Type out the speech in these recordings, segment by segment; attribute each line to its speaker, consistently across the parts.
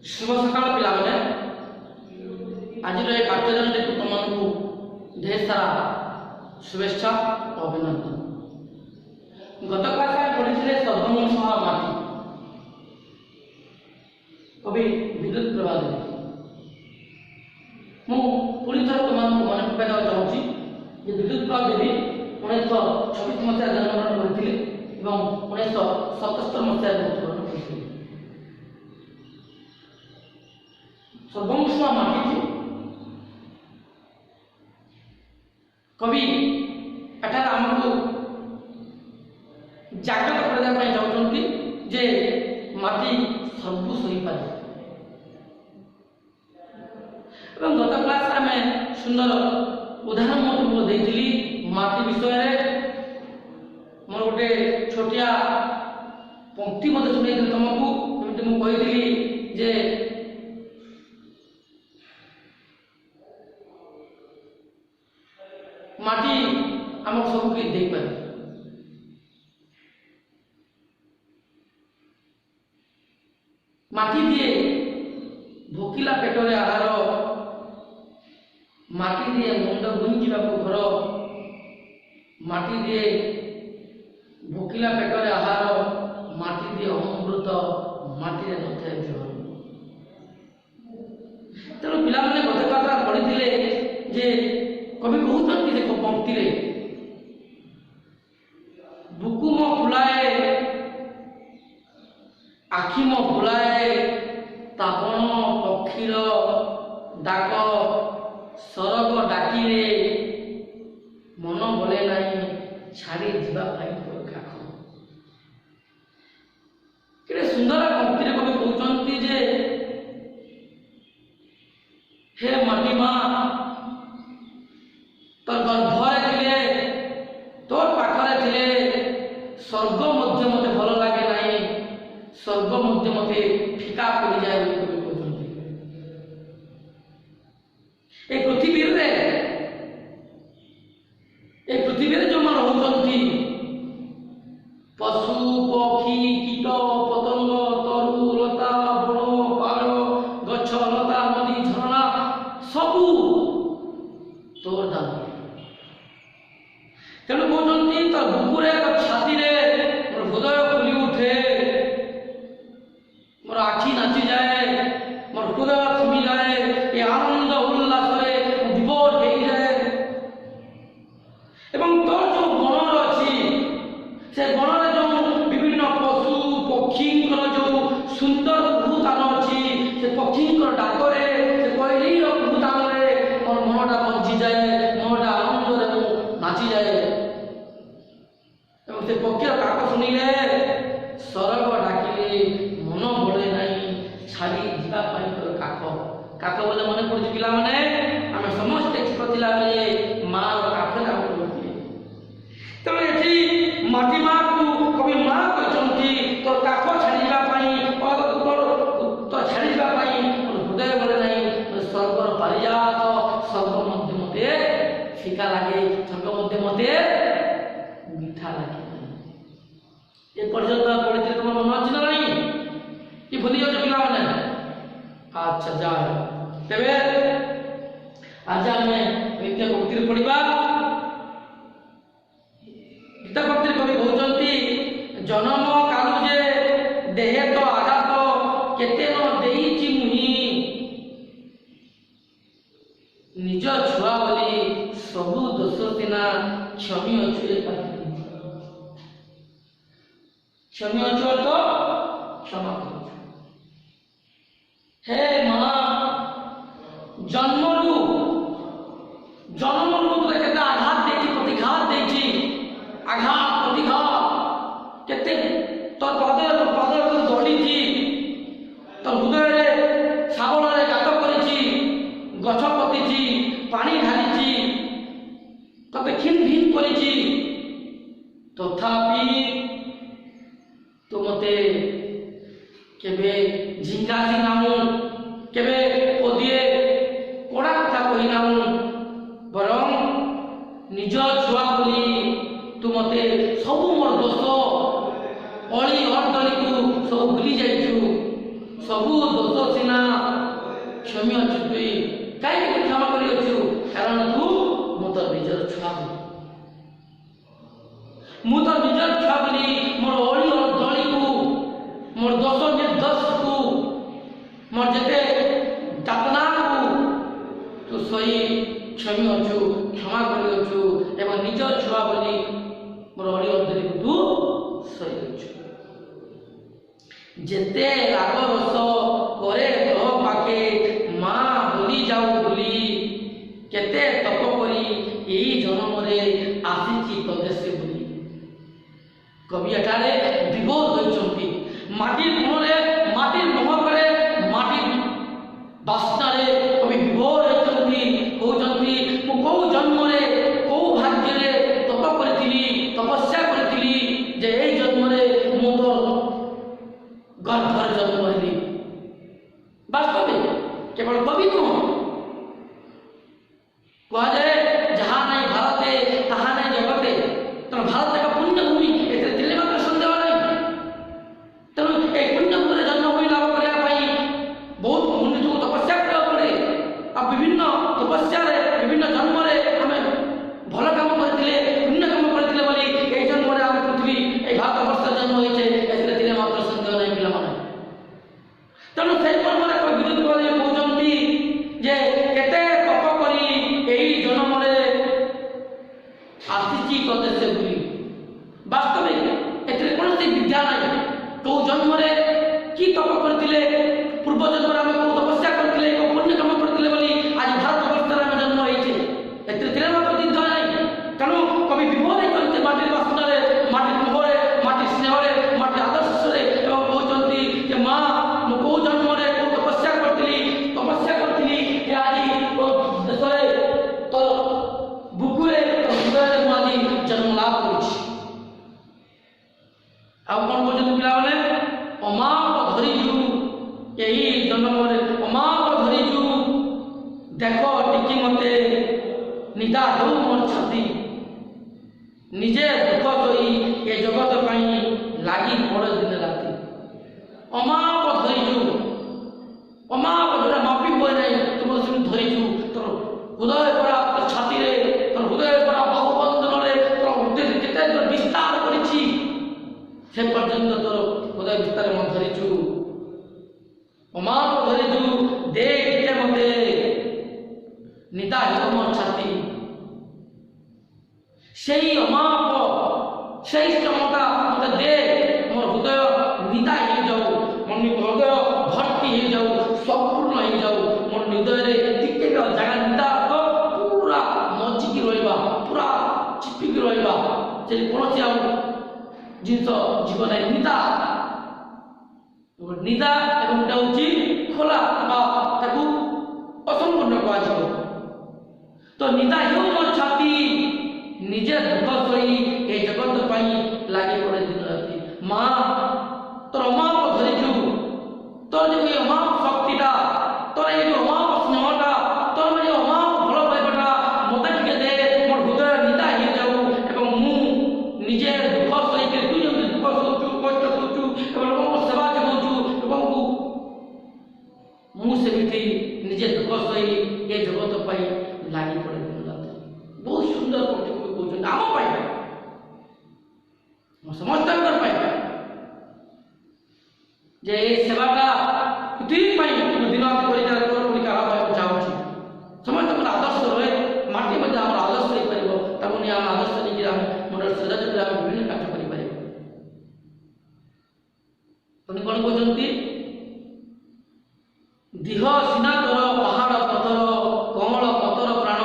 Speaker 1: शुभ सकाल पिलाने आज पाठ्यक्रम तुमको ढेर सारा शुभेच्छा और अभिनंदन। गत क्लास में पढ़ी सर्वमूल माटी कवि विद्युत प्रभा देवी पुणी थर तुमको मन पकाइवा चाहूँगी कि विद्युत प्रभा देवी 1926 मसीह जन्मग्रहण करते 1977 मसीह मृत्युवरण करते। सर्वमूल माटी कवि एठार आमको जागृत करने चाहते जे माटी सबू सही पारे। गत क्लास में सुंदर उदाहरण तुमको देती माटी विषय मोर गोटे छोटिया पंक्ति मत शुणी तुमको मुझे कही जे माटी आम सब किसी दे पारे। माटी दिए भोकिला पेटरे आहार, माटी दिए मुंड गुंजा घर, माटी दिए भोकिला पेटरे आहार, माटी दिए अमृत, माटी नए जल। तेणु पिला मैंने गत क्लास पढ़ी जे कवि कहते देख पंक्ति बुकु मो फुलाए आखि मो फुलाए तापन पक्षीर डाक सरग डाकिले मन बोले नहीं छाड़ी जावाई खाख। कि सुंदर पंक्ति कवि कहते जे हे माटी माँ तोर गर्भरे थे तोर पाखरे थे स्वर्ग मध्य मत भल लगे ना स्वर्ग मध्य मत फिका पड़ जाए पृथ्वी जो मन रोचंती पशु पक्षी कीट पतंग तरु लता बण पहाड़ गछ लता नदी झरणा सबू तोर दान। तेणु कहते तो बुकुरे छाती मोर हृदय फुली उठे, मोर आखि नाची जाए, मोर हृदय थमी जाए, ये आनंद उल्लास विभोर हो जाए। एवं तोर जो गण अच्छी से गण जो विभिन्न पशु पक्षी जो सुंदर कुहुतान अच्छी से पक्षी डाकरे से कोयली कुहुतान मोर मनटा बंची जाए, मनटा आनंद नाची जाए। से पक्षीर काक शुणिले सरग डाकिले मन बोले नहीं छाड़ी जावाई काक। काक बोले मन पड़े पिला मैंने आम समस्ते छोट थिला बेले माँ काक काम करते। तेणु ये माटी माँ को कवि माँ कहते तोर काक छाड़ी जावाई तो छाड़ी जावाई हृदय बोले नहीं स्वर्गर पारिजात स्वर्ग मध्य मते फिका लगे, स्वर्ग मध्य मते मीठा लगे। ये पर्यटन पढ़ी तुम मन अच्छी ना नहीं कि भूली जाओ पिला मैंने। अच्छा जाओ तेरे आज आम गीता पंक्ति पढ़ा। गीता पंक्ति कवि कहते जन्म कालु जे देहे तो आघात केते न देइछि मुहि निज छुआ बोली सबु दोष सिना क्षमी अच्छे क्षमी अच्छो तो क्षमा कर। हे माँ जन्मलु तो केते आघात देछि प्रतिघात देछि आघात प्रतिघात केते तो पदे दौड़ी तो हृदय साबल गात करी गछ पति पानी ढाली तते खिन भिन करी तथापि तो मते केबे झिंगासी नामु केबे ओदिए कोड़ा कथा कही नामु बरं निज छुआ बोली तू मते सब मोर दोष अली अर्दली को सब भूली जाइछु सबू ଦୋଷ ସିନା କ୍ଷମି ଅଛୁ ତୁଇ କାହିଁକି କ୍ଷମା କରିଅଛୁ କାରଣ ତୁ ମୁଁ ତୋର ନିଜର ଛୁଆ ବୋଲି ମୁଁ ତୋର ନିଜର ଛୁଆ ବୋଲି ମୋର ଅଳି ଦଳିକୁ ମୋର ଦୋଷ ନିର୍ଦ୍ଦୋଷକୁ ମୋର ଯେତେ ଯାତନାକୁ ତୁ ସହି କ୍ଷମି ଅଛୁ କ୍ଷମା କରିଅଛୁ ଏବଂ ନିଜ ଛୁଆ ବୋଲି ମୋର ଅଳି ଦଳିକୁ ତୁ ସହି ଅଛୁ ଯେତେ ରାଗ ରସ ପରେ ତୋ ପାଖେ ମା ଭୁଲି ଯାଉ ବୋଲି କେତେ ତପ କରି ଏହି ଜନ୍ମରେ ଆସିଛି ତଦେଶେ ବୋଲି କବି ଏଠାରେ ବିଭୋର ହୋଇଛନ୍ତି ମାଟି ଗୁଣରେ ମାଟି ମହକରେ ମାଟି ବାସ୍ନାରେ କବି ବିଭୋର ହୋଇଛନ୍ତି କହୁଛନ୍ତି ମୁଁ କୋଉ ଜନ୍ମରେ କୋଉ ଭାଗ୍ୟରେ ତପ କରିଥିଲି ତପସ୍ୟା କରିଥିଲି ଯେ ଏହି ଜନ୍ମରେ ମୁଁ ତ ଗର୍ଭରେ ଜନ୍ମ ହେଲି ବାସ୍ତବେ କେବଳ କବି ନୁହଁ କୁହାଯାଏ ଯାହା ନାହିଁ ଭାରତେ ତାହା ନାହିଁ ଜଗତେ ତେଣୁ ଭାରତ ଏକ ପୁଣ୍ୟଭୂମି ଏଥିରେ ଥିଲେ ମାତ୍ର ସନ୍ଦେହ ନାହିଁ ତେଣୁ ଏହି ପୁଣ୍ୟଭୂମିରେ ଜନ୍ମଭୂମି ଲାଭ କରିବା ପାଇଁ ବହୁତ ମନୁଷ୍ୟକୁ ତପସ୍ୟା କରିବାକୁ ପଡ଼େ ଆଉ ବିଭିନ୍ନ ତପସ୍ୟାରେ ବିଭିନ୍ନ ଜନ୍ମରେ ଆମେ ଭଲ କାମ କରିଥିଲେ ପୁଣ୍ୟ କାମ କରିଥିଲେ ବୋଲି ଏହି ଜନ୍ମରେ ଆମେ ପୃଥିବୀ ଏହି ଭାରତବର୍ଷ ଜନ୍ମ ହୋଇଛେ ଏଥିରେ ଥିଲେ ମାତ୍ର ସନ୍ଦେହ ନାହିଁ ପିଲାମାନେ ତେଣୁ ସେହି କର୍ମରେ ବିରୋଧ କହୁଛନ୍ତି ଯେ କେତେ ତପ କରି ଏହି ଜନ୍ମରେ ଆସିଛି ତଦେଶେ ବୋଲି ବାସ୍ତବେ ଏଥିରେ କୌଣସି ବିଦ୍ୟା ନାହିଁ କୋଉ ଜନ୍ମରେ କି ତପ କରିଥିଲେ ପୂର୍ବ ଜନ୍ମରେ ଆମେ କୋଉ ତପସ୍ୟା କରିଥିଲେ କୋଉ ପୁଣ୍ୟ କାମ କରିଥିଲେ ବୋଲି ଆଜି ଭାରତବର୍ଷରେ ଆମେ ଜନ୍ମ ହେଇଛେ ଏଥିରେ ଥିଲେ ମାତ୍ର ଦ୍ୱିଧ ନାହିଁ ତେଣୁ କବି ବିଭୋର ହେଇଛନ୍ତି ମାଟିର ବାସ୍ନାରେ ମାଟି ମୋହରେ ମାଟି ସ୍ନେହରେ ମାଟି ଆଦର୍ଶରେ ଏବଂ କହୁଛନ୍ତି ଯେ ମା ମୁଁ କୋଉ ଜନ୍ମରେ କୋଉ ତପସ୍ୟା କରିଥିଲି ଯେ ଆଜି ଦେଶରେ ତୋ ବୁକୁରେ ହୃଦୟରେ ମୁଁ ଆଜି ଜନ୍ମ ଲାଭ କରିଛି ଆଉ କ'ଣ କହୁଛନ୍ତି ପିଲାମାନେ ଅମାପ ଧରିଛୁ ଏହି ଜନ୍ମରେ ଅମାପ ଧରିଛୁ ଦେଖ ଟିକେ ମତେ ନିଦା ହେଉ ମୋର ଛାତି ନିଜେ ଦୁଃଖ ସହି ଏ ଜଗତ ପାଇଁ ଲାଗି ପଡ଼େ ଦିନ ରାତି ଅମାପ ଧରିଛୁ ଅମାପ ଯୋଉଟା ମାପି ହୁଏ ନାହିଁ ତୁମ ସେମିତି ଧରିଛୁ ତୋର ହୃଦୟ ପରା ତୋର ଛାତିରେ ତୋର ହୃଦୟ ପରା ବାହୁବନ୍ଧନରେ ତୋର ହୃଦୟ କେତେ ତୋର ବିସ୍ତାର କରିଛି ସେ ପର୍ଯ୍ୟନ୍ତ ତୋର ହୃଦୟ ବିସ୍ତାର ମୁଁ ଧରିଛୁ ଅମାପ ଧରିଛୁ ଦେ ଟିକେ ମତେ ନିଦା ହେଉ ମୋର ଛାତି ସେହି ଅମାପ ସେହି କ୍ଷମତା ମତେ ଦେ ମୋର ହୃଦୟ ନିଦା ହେଇଯାଉ ମୋ ହୃଦୟ ଭର୍ତ୍ତି ହେଇଯାଉ ସମ୍ପୂର୍ଣ୍ଣ ହେଇଯାଉ ମୋର ହୃଦୟରେ ଟିକେ ଜାଗା ନିଦା ପୁରା ମଜିକି ରହିବା ପୁରା ଚିପିକି ରହିବା ସେଠି କୌଣସି ଆଉ ଜିନିଷ ଯିବ ନାହିଁ ନିଦା ନିଦା ଏବଂ ଏଟା ହେଉଛି ଖୋଲା ବା ତାକୁ ଅସମ୍ପୂର୍ଣ୍ଣ କୁହାଯିବ ତ ନିଦା ହେଉ ମୋର ଛାତି ନିଜେ ଦୁଃଖ ସହି ଏ ଜଗତ ପାଇଁ ଲାଗି ପଡ଼େ ଦିନ ରାତି ମା ତୋର ଅମାପ ଧରିଛୁ ତୋର ଯୋଉ ଏ ଅମାପ ଶକ୍ତିଟା ତୋର ଏଇ ଯୋଉ ଅମାପ ସ୍ନେହଟା ତୋର ଯୋଉ ଅମାପ ଭଲ ପାଇବାଟା ମତେ ଟିକେ ଦେ ମୋର ହୃଦୟ ନିଦା ହେଇଯାଉ ଏବଂ ମୁଁ ନିଜେ ଦୁଃଖ ସହିକି ତୁ ଯେମିତି ଦୁଃଖ ସହୁଛୁ କଷ୍ଟ ସହୁଛୁ ଏବଂ ଲୋକଙ୍କ ସେବା ଯୋଗାଉଛୁ ଲୋକଙ୍କୁ ମୁଁ ସେମିତି ନିଜେ ଦୁଃଖ ସହି ଏ ଜଗତ ପାଇଁ ଲାଗି ପଡ଼େ ଦିନ ରାତି ବହୁତ ସୁନ୍ଦର କହୁଛନ୍ତି ଆମ ପାଇଁ ସମସ୍ତଙ୍କର ପାଇଁ ଯେ ଏ ସେବାଟା ପୃଥିବୀ ପାଇଁ ଦିନ ରାତି କରି କାହାକୁ ଚାହୁଁଛି ସମସ୍ତଙ୍କର ଆଦର୍ଶ ରହେ ମାଟି ମଧ୍ୟ ଆମର ଆଦର୍ଶ ହେଇପାରିବ ତାକୁ ନେଇ ଆମ ଆଦର୍ଶ ନେଇକି ଆମେ ମନରେ ଶ୍ରଦ୍ଧା ଯୋଗୁଁ ଆମେ ବିଭିନ୍ନ କାର୍ଯ୍ୟ କରିପାରିବା ପୁଣି କ'ଣ କହୁଛନ୍ତି ଦିହ ସିନା ତୋର ପାହାଡ଼ ପଥର କଅଁଳ ପଥର ପ୍ରାଣ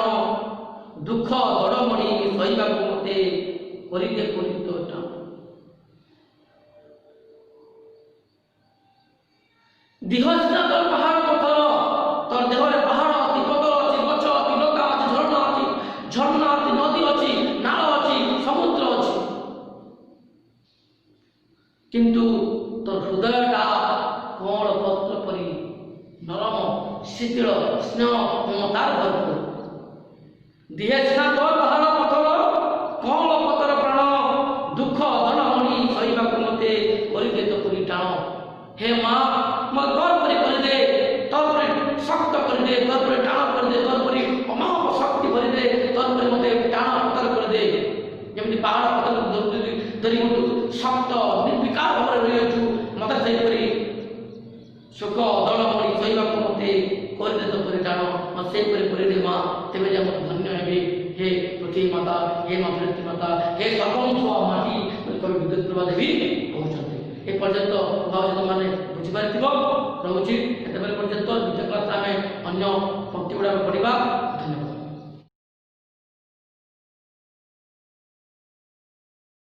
Speaker 1: ଦୁଃଖ ଦଡ଼ମଣି ସହିବାକୁ ମତେ କରିଦେ କରିତ ଦେହ ସିନା ତୋର ପାହାଡ଼ ପଥର ତୋର ଦେହରେ ପାହାଡ଼ ଅଛି ପଥର ଅଛି ଗଛ ଅଛି ଲତା ଅଛି ଝରଣା ଅଛି ନଦୀ ଅଛି ନାଳ ଅଛି ସମୁଦ୍ର ଅଛି କିନ୍ତୁ ତୋର ହୃଦୟଟା କଅଁଳ ପତ୍ର ପରି ନରମ ଶିଥିଳ ସ୍ନେହ ମମତାର ଭରପୁର ଦେହ ସିନା ତୋର ପାହାଡ଼ ପଥର କଅଁଳ ପଥର ପ୍ରାଣ ଦୁଃଖ ଧନମଣି ସହିବାକୁ ମତେ କରିଦେ ତ ପୁରୀ ଟାଣ हे माँ मत गौर करी ଧରିବୁଠୁ ଶକ୍ତ ନିର୍ବିକାର ଭାବରେ ରହିଅଛୁ ମୋତେ ସେହିପରି ଶୋକ ଦଳ ମଣି ଶୋଇବାକୁ ମୋତେ କରିଦେ ତ ପରିଟାଣ ମୋତେ ସେହିପରି କରିଦେ ମା ତେବେ ଯେ ମୋତେ ଧନ୍ୟ ହେବି हे पृथ्वी माता हे माँ धरती माता हे सर्वंश माटी कवि विद्युत प्रभा देवी कहते ए पर्यंत भाव मैंने बुझीपार रोचे पर्यंत द्वितीय क्लास आम अन्न पंक्ति गुड़ाक पढ़ा।